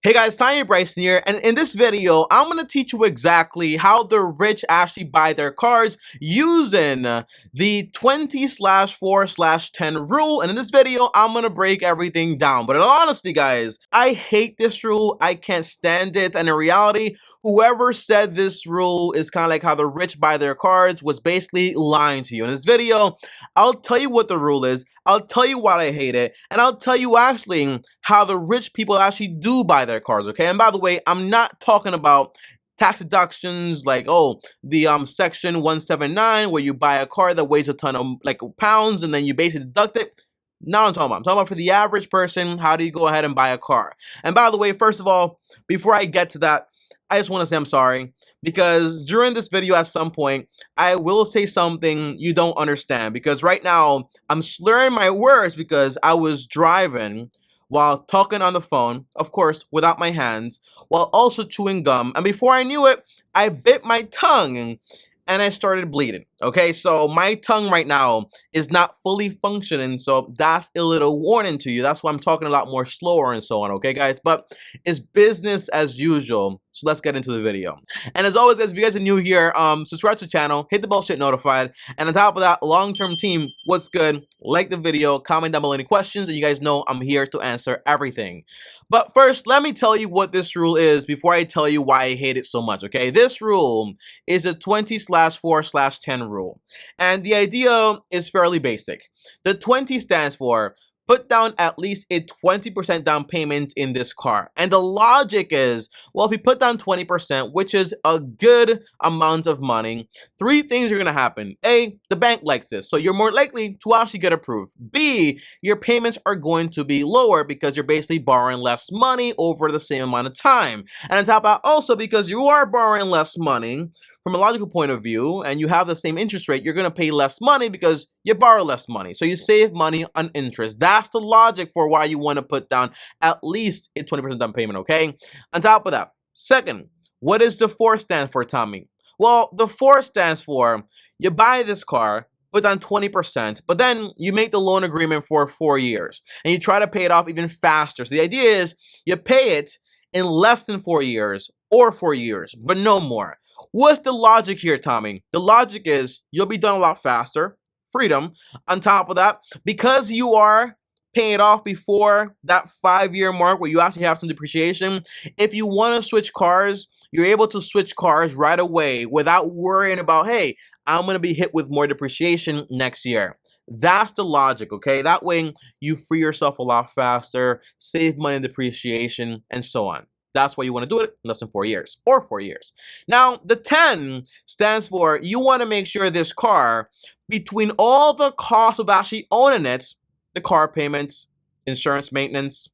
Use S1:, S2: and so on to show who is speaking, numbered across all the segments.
S1: Hey guys, Tiny Bryson here, and in this video, I'm going to teach you exactly how the rich actually buy their cars using the 20/4/10 rule, and in this video, I'm going to break everything down. But in all honesty, guys, I hate this rule, I can't stand it, and in reality, whoever said this rule is kind of like how the rich buy their cars was basically lying to you. In this video, I'll tell you what the rule is, I'll tell you why I hate it, and I'll tell you actually how the rich people actually do buy their cars, okay? And by the way, I'm not talking about tax deductions like, oh, the section 179 where you buy a car that weighs a ton of like pounds and then you basically deduct it. Not what I'm talking about. I'm talking about for the average person, how do you go ahead and buy a car? And by the way, first of all, before I get to that, I just want to say I'm sorry because during this video at some point, I will say something you don't understand because right now I'm slurring my words because I was driving while talking on the phone, of course, without my hands, while also chewing gum. And before I knew it, I bit my tongue and I started bleeding. Okay, so my tongue right now is not fully functioning, so that's a little warning to you. That's why I'm talking a lot more slower and so on, okay, guys? But it's business as usual. So let's get into the video. And as always, guys, if you guys are new here, subscribe to the channel, hit the bell, shit notified. And on top of that, long-term team, what's good? Like the video, comment down below any questions, and you guys know I'm here to answer everything. But first, let me tell you what this rule is before I tell you why I hate it so much, okay? This rule is a 20/4/10 rule. And the idea is fairly basic. The 20 stands for put down at least a 20% down payment in this car. And the logic is, well, if you put down 20%, which is a good amount of money, three things are going to happen. A, the bank likes this, so you're more likely to actually get approved. B, your payments are going to be lower because you're basically borrowing less money over the same amount of time. And on top of that, also because you are borrowing less money, from a logical point of view, and you have the same interest rate, you're going to pay less money because you borrow less money. So you save money on interest. That's the logic for why you want to put down at least a 20% down payment, okay? On top of that, second, what does the 4 stand for, Tommy? Well, the 4 stands for you buy this car, put down 20%, but then you make the loan agreement for 4 years, and you try to pay it off even faster. So the idea is you pay it in less than 4 years or 4 years, but no more. What's the logic here, Tommy? The logic is you'll be done a lot faster. Freedom. On top of that, because you are paying it off before that 5-year mark where you actually have some depreciation, if you want to switch cars, you're able to switch cars right away without worrying about, hey, I'm going to be hit with more depreciation next year. That's the logic, okay? That way you free yourself a lot faster, save money in depreciation, and so on. That's why you want to do it in less than 4 years or 4 years. Now, the 10 stands for you want to make sure this car, between all the costs of actually owning it, the car payments, insurance, maintenance,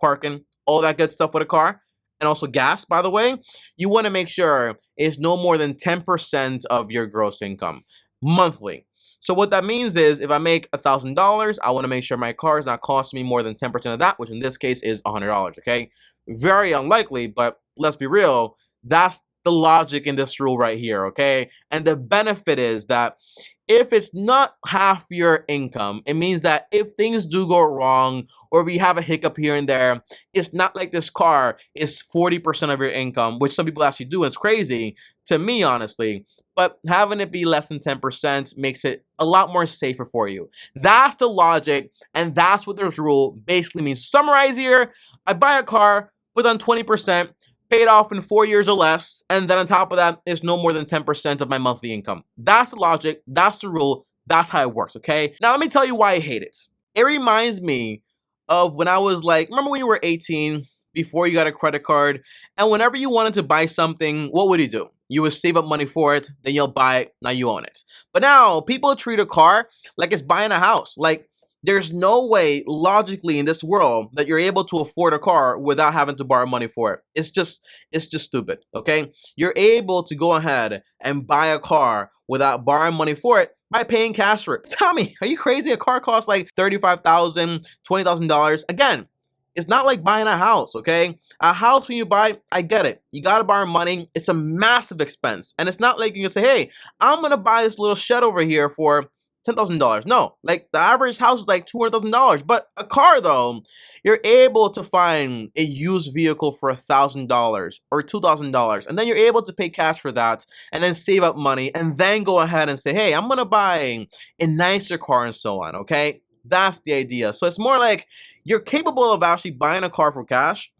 S1: parking, all that good stuff with a car, and also gas, by the way, you want to make sure it's no more than 10% of your gross income monthly. So what that means is if I make $1,000, I want to make sure my car is not costing me more than 10% of that, which in this case is $100, okay? Very unlikely, but let's be real, that's the logic in this rule right here, okay? And the benefit is that if it's not half your income, it means that if things do go wrong or if you have a hiccup here and there, it's not like this car is 40% of your income, which some people actually do, and it's crazy to me, honestly. But having it be less than 10% makes it a lot more safer for you. That's the logic, and that's what this rule basically means. Summarize here, I buy a car, put on 20%, pay it off in 4 years or less, and then on top of that, it's no more than 10% of my monthly income. That's the logic, that's the rule, that's how it works, okay? Now let me tell you why I hate it. It reminds me of when I was like, remember when you were 18, before you got a credit card, and whenever you wanted to buy something, what would you do? You would save up money for it, then you'll buy it, now you own it. But now, people treat a car like it's buying a house. Like, there's no way, logically, in this world that you're able to afford a car without having to borrow money for it. It's just stupid, okay? You're able to go ahead and buy a car without borrowing money for it by paying cash for it. Tommy, are you crazy? A car costs like $35,000, $20,000. Again, it's not like buying a house, okay? A house, when you buy, I get it. You gotta borrow money. It's a massive expense. And it's not like you can say, hey, I'm gonna buy this little shed over here for $10,000. No, like the average house is like $200,000. But a car though, you're able to find a used vehicle for $1,000 or $2,000, and then you're able to pay cash for that, and then save up money, and then go ahead and say, hey, I'm gonna buy a nicer car and so on. Okay, that's the idea. So it's more like you're capable of actually buying a car for cash,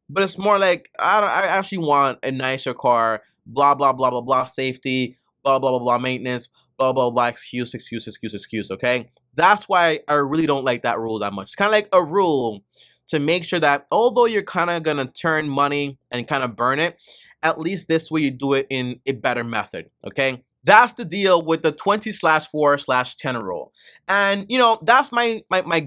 S1: but it's more like I actually want a nicer car, blah blah blah blah blah, safety, blah blah blah blah, maintenance, blah blah blah, excuse. Okay, that's why I really don't like that rule that much. It's kind of like a rule to make sure that although you're kind of gonna turn money and kind of burn it, at least this way you do it in a better method. Okay, that's the deal with the 20/4/10 rule. And you know, that's my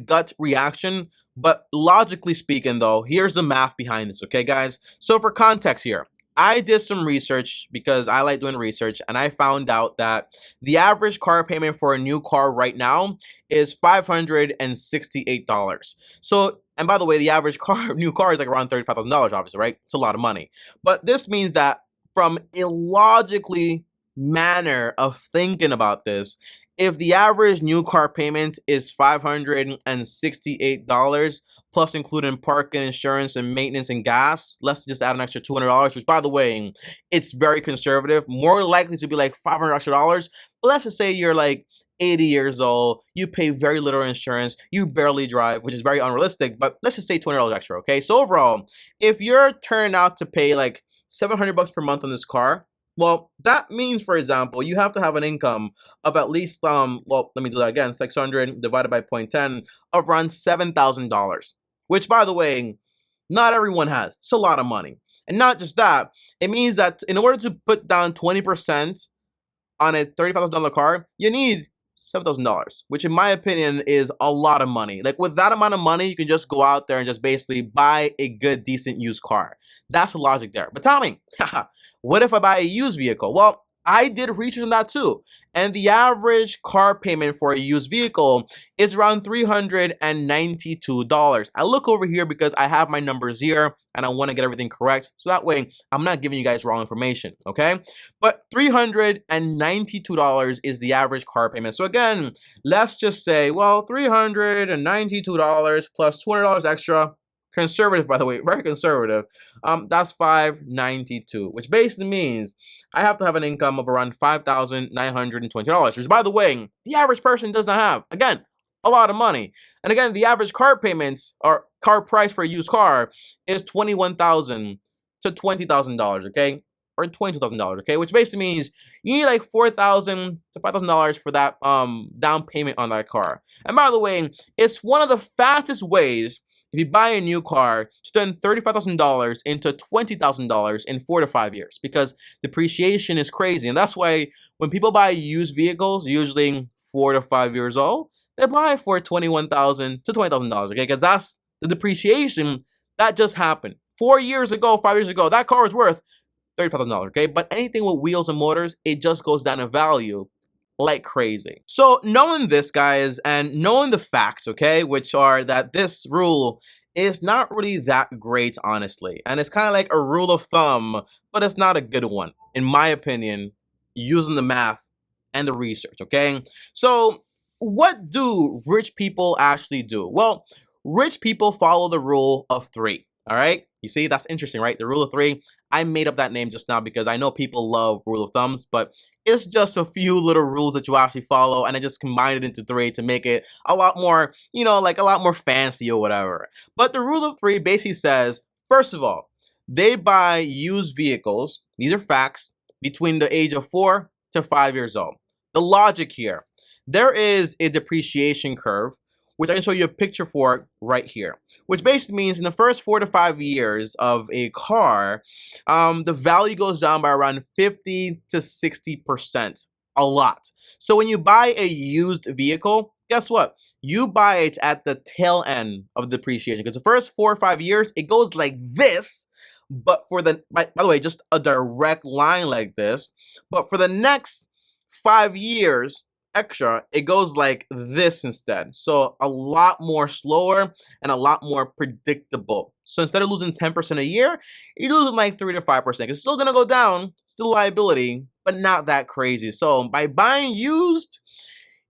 S1: gut reaction. But logically speaking though, here's the math behind this, okay guys? So for context here, I did some research because I like doing research, and I found out that the average car payment for a new car right now is $568. So, and by the way, the average new car is like around $35,000, obviously, right? It's a lot of money. But this means that from a logically manner of thinking about this, if the average new car payment is $568 plus including parking, insurance, and maintenance and gas, let's just add an extra $200, which by the way, it's very conservative, more likely to be like $500 extra. But let's just say you're like 80 years old, you pay very little insurance, you barely drive, which is very unrealistic, but let's just say $200 extra, okay? So overall, if you're turned out to pay like $700 per month on this car, well, that means, for example, you have to have an income of at least, well, let me do that again, 600 divided by 0.10 of around $7,000, which, by the way, not everyone has. It's a lot of money. And not just that, it means that in order to put down 20% on a $35,000 car, you need $7,000, which in my opinion is a lot of money. Like with that amount of money, you can just go out there and just basically buy a good, decent used car. That's the logic there. But tell me, what if I buy a used vehicle? Well, I did research on that too. And the average car payment for a used vehicle is around $392. I look over here because I have my numbers here and I want to get everything correct. So that way I'm not giving you guys wrong information, okay? But $392 is the average car payment. So again, let's just say, well, $392 plus $200 extra. Conservative, by the way, very conservative. That's $592, which basically means I have to have an income of around $5,920, which, by the way, the average person does not have. Again, a lot of money. And again, the average car payments or car price for a used car is $21,000 to $20,000, okay, or $22,000, okay, which basically means you need like $4,000 to $5,000 for that down payment on that car. And by the way, it's one of the fastest ways. If you buy a new car, spend $35,000 into $20,000 in 4 to 5 years, because depreciation is crazy. And that's why when people buy used vehicles, usually 4 to 5 years old, they buy for $21,000 to $20,000, okay? Because that's the depreciation that just happened. 4 years ago, 5 years ago, that car was worth $35,000, okay? But anything with wheels and motors, it just goes down in value like crazy. So knowing this, guys, and knowing the facts, okay, which are that this rule is not really that great, honestly, and it's kind of like a rule of thumb, but it's not a good one, in my opinion, using the math and the research, okay? So what do rich people actually do? Well, rich people follow the rule of 3. All right, you see, that's interesting, right? The rule of 3. I made up that name just now because I know people love rule of thumbs, but it's just a few little rules that you actually follow, and I just combined it into 3 to make it a lot more, you know, like a lot more fancy or whatever. But the rule of 3 basically says, first of all, they buy used vehicles. These are facts between the age of 4 to 5 years old. The logic here, there is a depreciation curve, which I can show you a picture for right here, which basically means in the first 4 to 5 years of a car, the value goes down by around 50 to 60%, a lot. So when you buy a used vehicle, guess what? You buy it at the tail end of the depreciation, because the first 4 or 5 years, it goes like this, but for the, by the way, just a direct line like this, but for the next 5 years, extra, it goes like this instead. So a lot more slower and a lot more predictable. So instead of losing 10% a year, you're losing like 3 to 5%. It's still gonna go down, still liability, but not that crazy. So by buying used,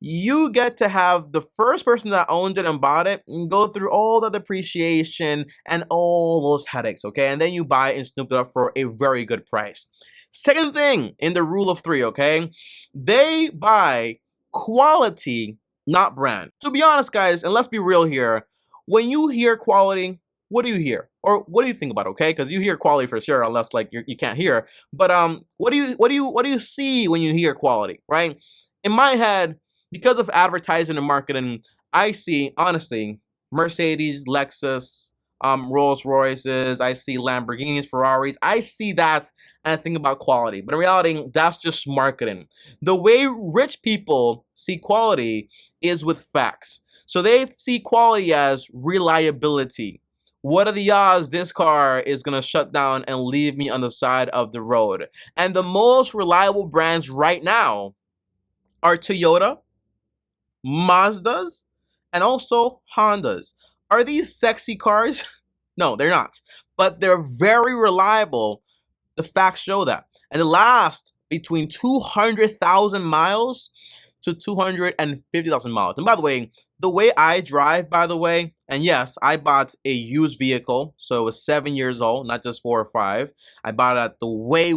S1: you get to have the first person that owned it and bought it and go through all the depreciation and all those headaches, okay? And then you buy it and snoop it up for a very good price. Second thing in the rule of three, okay? They buy quality, not brand. To be honest, guys, and let's be real here, when you hear quality, what do you hear? Or what do you think about, okay? Because you hear quality for sure, unless like you can't hear. But what do you see when you hear quality, right? In my head, because of advertising and marketing, I see, honestly, Mercedes, Lexus, Rolls Royces, I see Lamborghinis, Ferraris. I see that and I think about quality. But in reality, that's just marketing. The way rich people see quality is with facts. So they see quality as reliability. What are the odds this car is going to shut down and leave me on the side of the road? And the most reliable brands right now are Toyota, Mazdas, and also Hondas. Are these sexy cars? No, they're not. But they're very reliable. The facts show that. And they last between 200,000 miles to 250,000 miles. And by the way I drive, by the way, and yes, I bought a used vehicle, so it was 7 years old, not just 4 or 5. I bought it at the way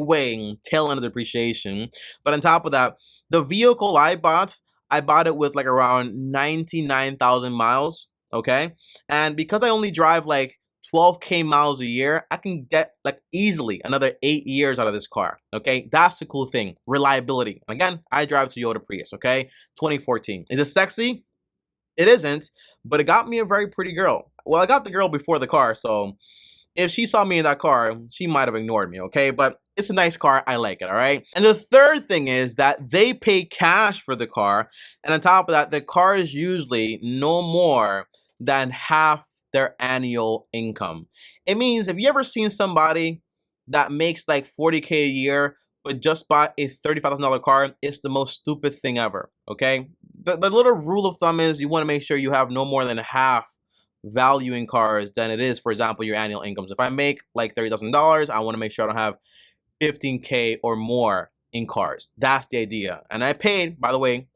S1: tail end of depreciation. But on top of that, the vehicle I bought it with like around 99,000 miles, okay? And because I only drive like 12K miles a year, I can get like easily another 8 years out of this car, okay? That's the cool thing, reliability. Again, I drive Toyota Prius, okay? 2014. Is it sexy? It isn't, but it got me a very pretty girl. Well, I got the girl before the car, so if she saw me in that car, she might have ignored me, okay? But it's a nice car. I like it, all right? And the third thing is that they pay cash for the car. And on top of that, the car is usually no more than half their annual income. It means, have you ever seen somebody that makes like 40K a year but just bought a $35,000 car? It's the most stupid thing ever, okay? The little rule of thumb is you want to make sure you have no more than half value in cars than it is, for example, your annual incomes. If I make like $30,000, I want to make sure I don't have 15K or more in cars. That's the idea. And I paid, by the way,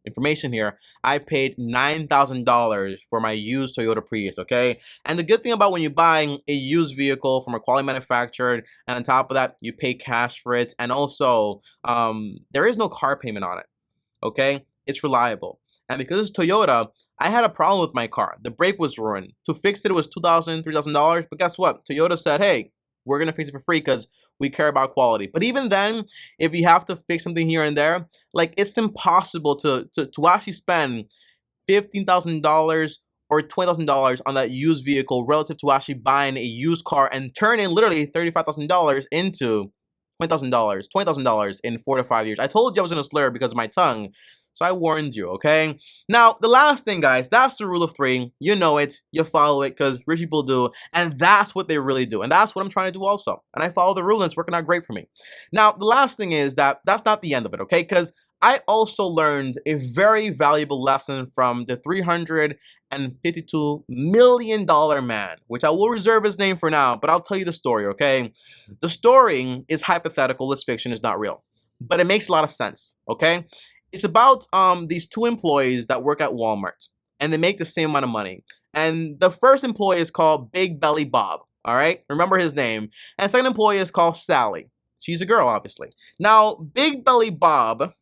S1: information here, I paid $9,000 for my used Toyota Prius, okay? And the good thing about when you're buying a used vehicle from a quality manufacturer, and on top of that, you pay cash for it, and also there is no car payment on it, okay? It's reliable. And because it's Toyota, I had a problem with my car. The brake was ruined. To fix it, it was $2,000, $3,000. But guess what? Toyota said, hey, we're going to fix it for free because we care about quality. But even then, if you have to fix something here and there, like it's impossible to actually spend $15,000 or $20,000 on that used vehicle relative to actually buying a used car and turning literally $35,000 into $20,000 in 4 to 5 years. I told you I was going to slur because of my tongue. So I warned you, okay? Now, the last thing, guys, that's the rule of three. You know it, you follow it, because rich people do, and that's what they really do. And that's what I'm trying to do also. And I follow the rule, and it's working out great for me. Now, the last thing is that that's not the end of it, okay? Because I also learned a very valuable lesson from the $352 million man, which I will reserve his name for now, but I'll tell you the story, okay? The story is hypothetical, it's fiction, it's not real. But it makes a lot of sense, okay? It's about these two employees that work at Walmart, and they make the same amount of money. And the first employee is called Big Belly Bob, all right? Remember his name. And the second employee is called Sally. She's a girl, obviously. Now, Big Belly Bob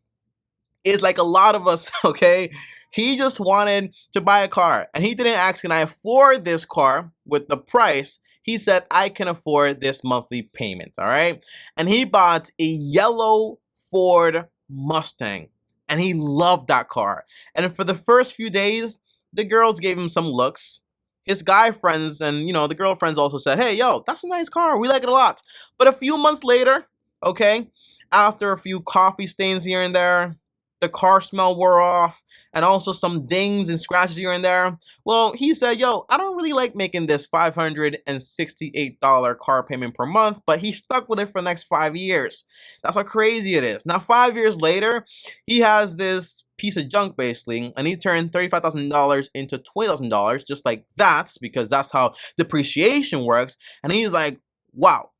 S1: is like a lot of us, okay? He just wanted to buy a car, and he didn't ask, can I afford this car with the price? He said, I can afford this monthly payment, all right? And he bought a yellow Ford Mustang. And he loved that car. And for the first few days, the girls gave him some looks. His guy friends and, you know, the girlfriends also said, hey, yo, that's a nice car. We like it a lot. But a few months later, okay, after a few coffee stains here and there, the car smell wore off, and also some dings and scratches here and there. Well, he said, yo, I don't really like making this $568 car payment per month, but he stuck with it for the next 5 years. That's how crazy it is. Now, 5 years later, he has this piece of junk, basically, and he turned $35,000 into $20,000, just like that, because that's how depreciation works. And he's like, wow,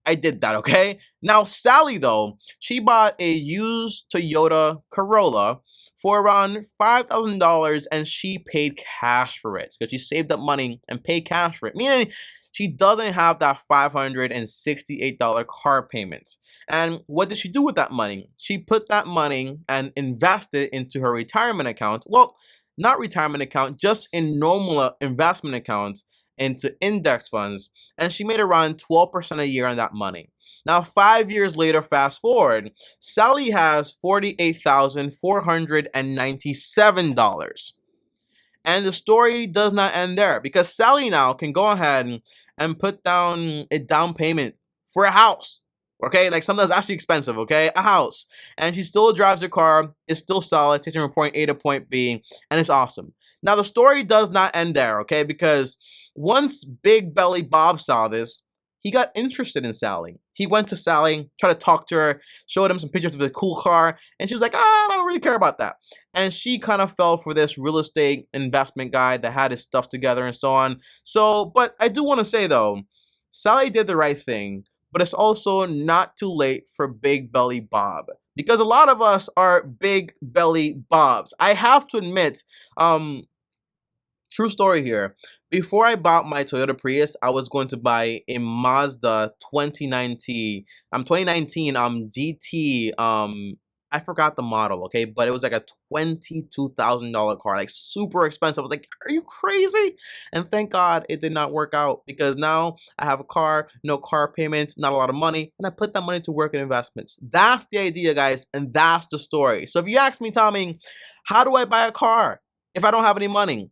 S1: I did that, okay? Now, Sally, though, she bought a used Toyota Corolla for around $5,000 and she paid cash for it because she saved up money and paid cash for it, meaning she doesn't have that $568 car payment. And what did she do with that money? She put that money and invested into her retirement account. Well, not retirement account, just in normal investment accounts into index funds, and she made around 12% a year on that money. Now, 5 years later, fast forward, Sally has $48,497. And the story does not end there because Sally now can go ahead and put down a down payment for a house. Okay, like something that's actually expensive, okay? A house. And she still drives her car, it's still solid, takes her from point A to point B, and it's awesome. Now, the story does not end there, okay? Because once Big Belly Bob saw this, he got interested in Sally. He went to Sally, tried to talk to her, showed him some pictures of the cool car, and she was like, I don't really care about that. And she kind of fell for this real estate investment guy that had his stuff together and so on. So, but I do want to say though, Sally did the right thing, but it's also not too late for Big Belly Bob. Because a lot of us are Big Belly Bobs. I have to admit, true story here. Before I bought my Toyota Prius, I was going to buy a Mazda 2019 GT. I forgot the model, okay, but it was like a $22,000 car, like super expensive. I was like, are you crazy? And thank God it did not work out because now I have a car, no car payments, not a lot of money, and I put that money to work in investments. That's the idea, guys, and that's the story. So if you ask me, Tommy, how do I buy a car if I don't have any money?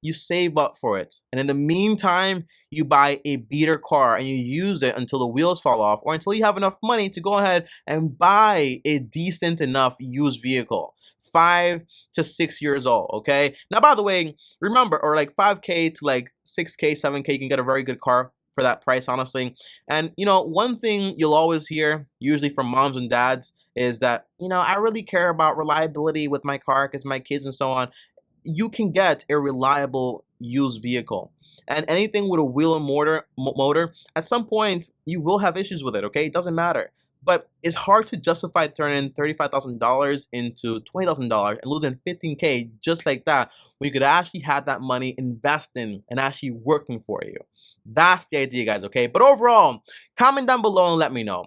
S1: You save up for it. And in the meantime, you buy a beater car and you use it until the wheels fall off or until you have enough money to go ahead and buy a decent enough used vehicle. 5 to 6 years old, okay? Now, by the way, remember, or like 5K to like 6K, 7K, you can get a very good car for that price, honestly. And, you know, one thing you'll always hear, usually from moms and dads, is that, you know, I really care about reliability with my car because my kids and so on. You can get a reliable used vehicle. And anything with a wheel and motor, at some point, you will have issues with it, okay? It doesn't matter. But it's hard to justify turning $35,000 into $20,000 and losing 15K just like that when you could actually have that money investing and actually working for you. That's the idea, guys, okay? But overall, comment down below and let me know.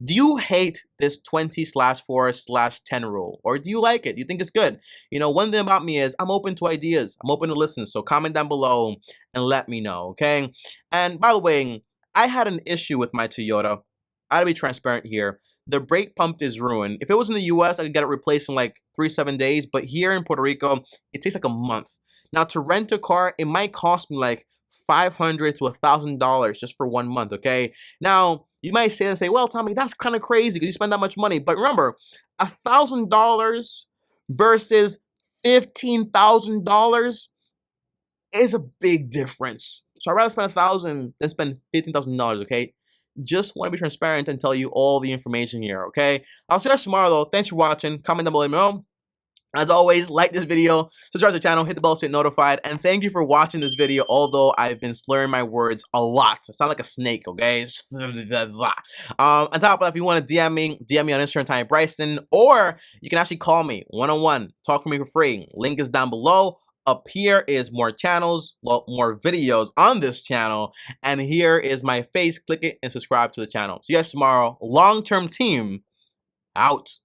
S1: Do you hate this 20/4/10 rule? Or do you like it? Do you think it's good? You know, one thing about me is I'm open to ideas. I'm open to listen. So comment down below and let me know, okay? And by the way, I had an issue with my Toyota. I gotta be transparent here. The brake pump is ruined. If it was in the US, I could get it replaced in like 3-7 days. But here in Puerto Rico, it takes like a month. Now, to rent a car, it might cost me like $500 to $1,000 just for 1 month, okay? Now, you might say, well, Tommy, that's kind of crazy because you spend that much money. But remember, $1,000 versus $15,000 is a big difference. So I'd rather spend $1,000 than spend $15,000, okay? Just want to be transparent and tell you all the information here, okay? I'll see you guys tomorrow, though. Thanks for watching. Comment down below, let me know. As always, like this video, subscribe to the channel, hit the bell so you're notified, and thank you for watching this video, although I've been slurring my words a lot. I sound like a snake, okay? On top of that, if you want to DM me on Instagram, Tommy Bryson, or you can actually call me one-on-one, talk for me for free. Link is down below. Up here is more channels, well, more videos on this channel, and here is my face. Click it and subscribe to the channel. See you guys tomorrow. Long-term team, out.